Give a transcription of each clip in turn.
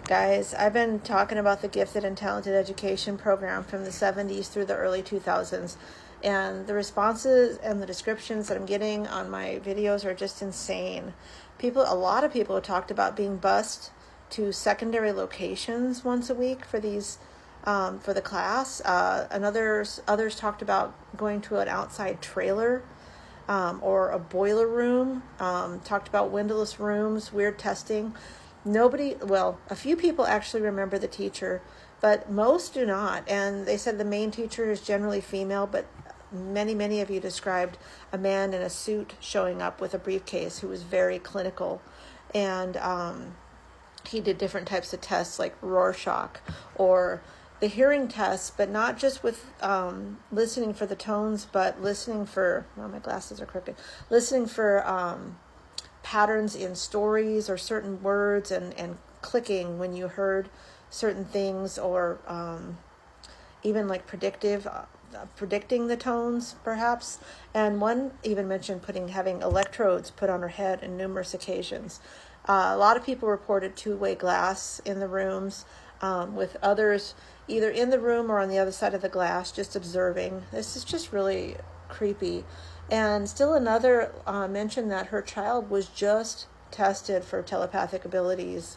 Guys, I've been talking about the gifted and talented education program from the 70s through the early 2000s, and the responses and the descriptions that I'm getting on my videos are just insane. A lot of people have talked about being bused to secondary locations once a week for these for the class, and others talked about going to an outside trailer or a boiler room, talked about windowless rooms, weird testing. A few people actually remember the teacher, but most do not. And they said the main teacher is generally female, but many of you described a man in a suit showing up with a briefcase who was very clinical. And he did different types of tests like Rorschach or the hearing tests, but not just with listening for the tones, but listening for, my glasses are crooked, listening for patterns in stories or certain words and clicking when you heard certain things, or even like predicting the tones perhaps. And one even mentioned having electrodes put on her head in numerous occasions. A lot of people reported two-way glass in the rooms, with others either in the room or on the other side of the glass just observing. This is just really creepy. And still another mentioned that her child was just tested for telepathic abilities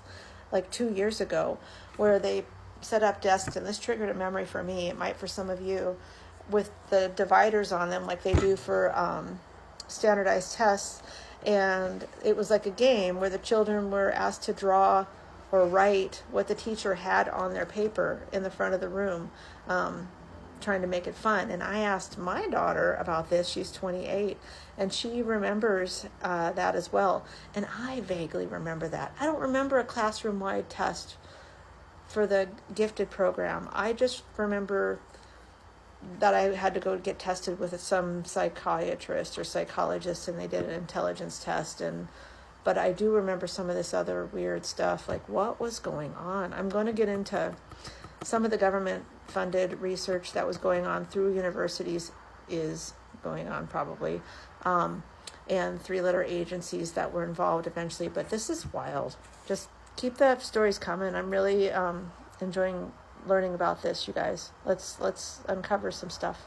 like 2 years ago, where they set up desks, and this triggered a memory for me, it might for some of you, with the dividers on them like they do for standardized tests. And it was like a game where the children were asked to draw or write what the teacher had on their paper in the front of the room, trying to make it fun. And I asked my daughter about this. She's 28, and she remembers that as well. And I vaguely remember that. I don't remember a classroom-wide test for the gifted program. I just remember that I had to go get tested with some psychiatrist or psychologist, and they did an intelligence test. But I do remember some of this other weird stuff, like what was going on. I'm going to get into some of the government-funded research that was going on through universities, is going on probably, and three-letter agencies that were involved eventually. But this is wild. Just keep the stories coming. I'm really enjoying learning about this, you guys. Let's uncover some stuff.